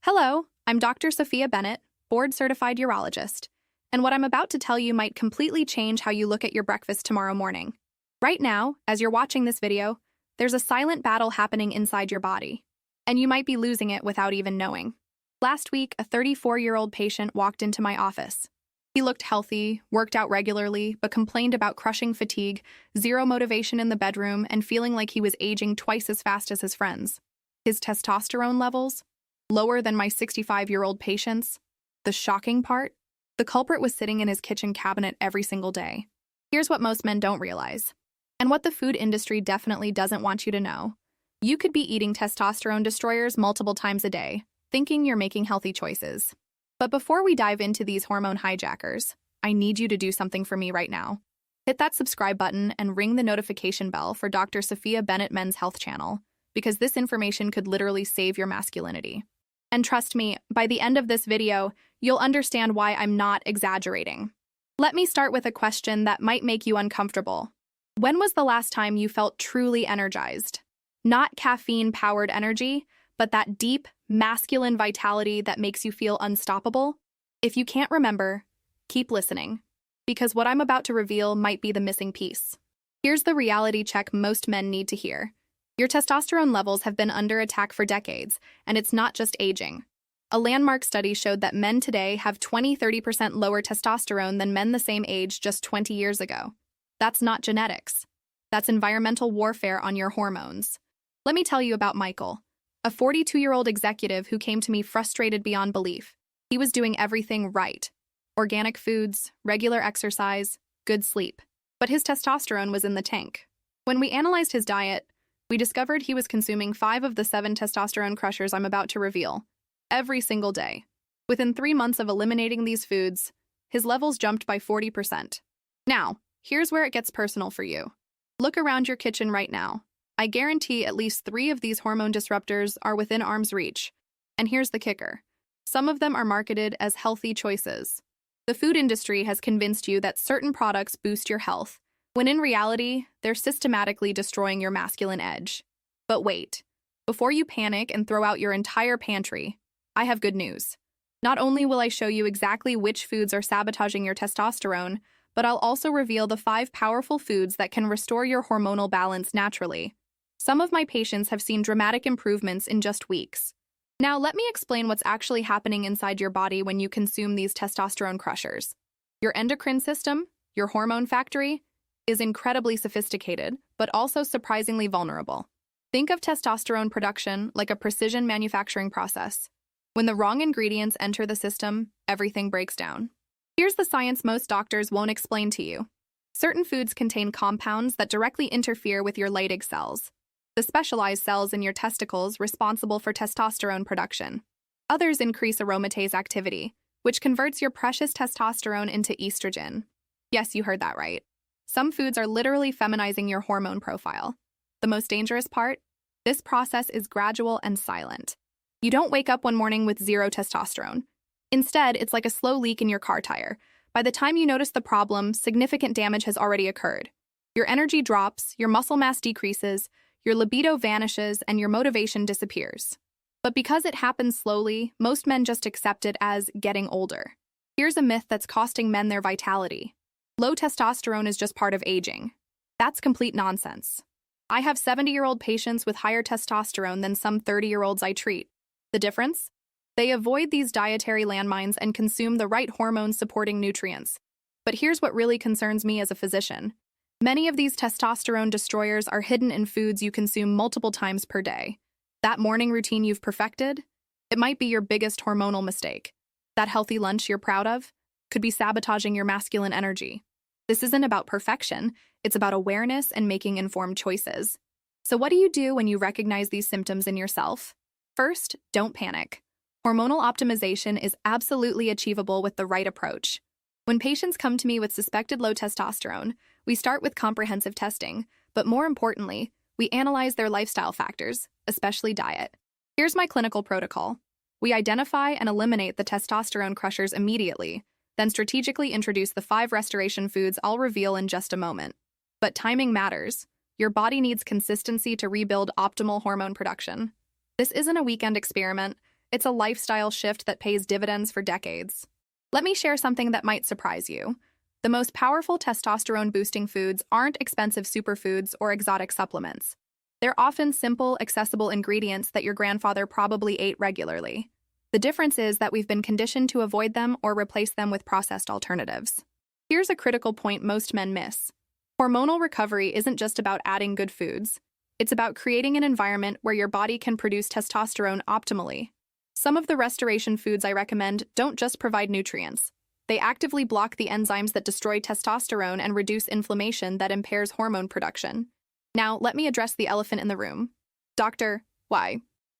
Hello, I'm Dr. Sophia Bennett, board-certified urologist, and what I'm about to tell you might completely change how you look at your breakfast tomorrow morning. Right now, as you're watching this video, there's a silent battle happening inside your body, and you might be losing it without even knowing. Last week, a 34-year-old patient walked into my office. He looked healthy, worked out regularly, but complained about crushing fatigue, zero motivation in the bedroom, and feeling like he was aging twice as fast as his friends. His testosterone levels? Lower than my 65-year-old patient's. The shocking part? The culprit was sitting in his kitchen cabinet every single day. Here's what most men don't realize, and what the food industry definitely doesn't want you to know. You could be eating testosterone destroyers multiple times a day, thinking you're making healthy choices. But before we dive into these hormone hijackers, I need you to do something for me right now. Hit that subscribe button and ring the notification bell for Dr. Sophia Bennett Men's Health Channel, because this information could literally save your masculinity. And trust me, by the end of this video, you'll understand why I'm not exaggerating. Let me start with a question that might make you uncomfortable. When was the last time you felt truly energized? Not caffeine-powered energy, but that deep, masculine vitality that makes you feel unstoppable? If you can't remember, keep listening, because what I'm about to reveal might be the missing piece. Here's the reality check most men need to hear. Your testosterone levels have been under attack for decades, and it's not just aging. A landmark study showed that men today have 20–30% lower testosterone than men the same age just 20 years ago. That's not genetics. That's environmental warfare on your hormones. Let me tell you about Michael, a 42-year-old executive who came to me frustrated beyond belief. He was doing everything right. Organic foods, regular exercise, good sleep. But his testosterone was in the tank. When we analyzed his diet, we discovered he was consuming 5 of the 7 testosterone crushers I'm about to reveal, every single day. Within 3 months of eliminating these foods, his levels jumped by 40%. Now, here's where it gets personal for you. Look around your kitchen right now. I guarantee at least 3 of these hormone disruptors are within arm's reach. And here's the kicker. Some of them are marketed as healthy choices. The food industry has convinced you that certain products boost your health, when in reality, they're systematically destroying your masculine edge. But wait, before you panic and throw out your entire pantry, I have good news. Not only will I show you exactly which foods are sabotaging your testosterone, but I'll also reveal the 5 powerful foods that can restore your hormonal balance naturally. Some of my patients have seen dramatic improvements in just weeks. Now let me explain what's actually happening inside your body when you consume these testosterone crushers. Your endocrine system, your hormone factory, is incredibly sophisticated, but also surprisingly vulnerable. Think of testosterone production like a precision manufacturing process. When the wrong ingredients enter the system, everything breaks down. Here's the science most doctors won't explain to you. Certain foods contain compounds that directly interfere with your Leydig cells, the specialized cells in your testicles responsible for testosterone production. Others increase aromatase activity, which converts your precious testosterone into estrogen. Yes, you heard that right. Some foods are literally feminizing your hormone profile. The most dangerous part? This process is gradual and silent. You don't wake up one morning with 0 testosterone. Instead, it's like a slow leak in your car tire. By the time you notice the problem, significant damage has already occurred. Your energy drops, your muscle mass decreases, your libido vanishes, and your motivation disappears. But because it happens slowly, most men just accept it as getting older. Here's a myth that's costing men their vitality. Low testosterone is just part of aging. That's complete nonsense. I have 70-year-old patients with higher testosterone than some 30-year-olds I treat. The difference? They avoid these dietary landmines and consume the right hormone-supporting nutrients. But here's what really concerns me as a physician. Many of these testosterone destroyers are hidden in foods you consume multiple times per day. That morning routine you've perfected? It might be your biggest hormonal mistake. That healthy lunch you're proud of? Could be sabotaging your masculine energy. This isn't about perfection, it's about awareness and making informed choices. So what do you do when you recognize these symptoms in yourself? First, don't panic. Hormonal optimization is absolutely achievable with the right approach. When patients come to me with suspected low testosterone, we start with comprehensive testing, but more importantly, we analyze their lifestyle factors, especially diet. Here's my clinical protocol. We identify and eliminate the testosterone crushers immediately, then strategically introduce the 5 restoration foods I'll reveal in just a moment. But timing matters. Your body needs consistency to rebuild optimal hormone production. This isn't a weekend experiment. It's a lifestyle shift that pays dividends for decades. Let me share something that might surprise you. The most powerful testosterone-boosting foods aren't expensive superfoods or exotic supplements. They're often simple, accessible ingredients that your grandfather probably ate regularly. The difference is that we've been conditioned to avoid them or replace them with processed alternatives. Here's a critical point most men miss. Hormonal recovery isn't just about adding good foods. It's about creating an environment where your body can produce testosterone optimally. Some of the restoration foods I recommend don't just provide nutrients. They actively block the enzymes that destroy testosterone and reduce inflammation that impairs hormone production. Now, let me address the elephant in the room. Dr. Y.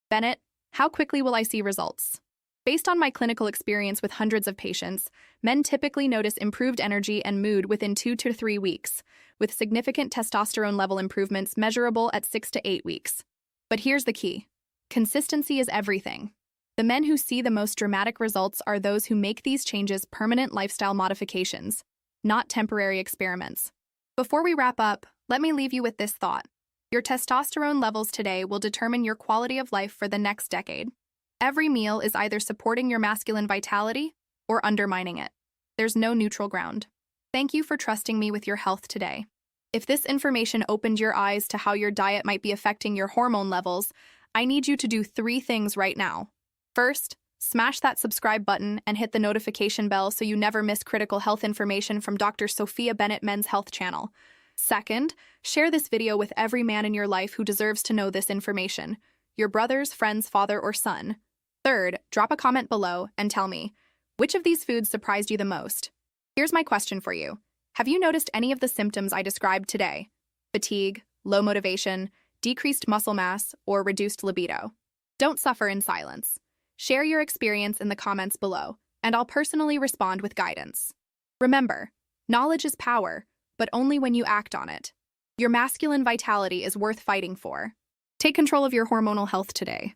Bennett, how quickly will I see results? Based on my clinical experience with hundreds of patients, men typically notice improved energy and mood within 2 to 3 weeks, with significant testosterone level improvements measurable at 6 to 8 weeks. But here's the key. Consistency is everything. The men who see the most dramatic results are those who make these changes permanent lifestyle modifications, not temporary experiments. Before we wrap up, let me leave you with this thought. Your testosterone levels today will determine your quality of life for the next decade. Every meal is either supporting your masculine vitality or undermining it. There's no neutral ground. Thank you for trusting me with your health today. If this information opened your eyes to how your diet might be affecting your hormone levels, I need you to do 3 things right now. First, smash that subscribe button and hit the notification bell so you never miss critical health information from Dr. Sophia Bennett Men's Health Channel. Second, share this video with every man in your life who deserves to know this information, your brothers, friends, father, or son. Third, drop a comment below and tell me, which of these foods surprised you the most? Here's my question for you. Have you noticed any of the symptoms I described today? Fatigue, low motivation, decreased muscle mass, or reduced libido? Don't suffer in silence. Share your experience in the comments below, and I'll personally respond with guidance. Remember, knowledge is power, but only when you act on it. Your masculine vitality is worth fighting for. Take control of your hormonal health today.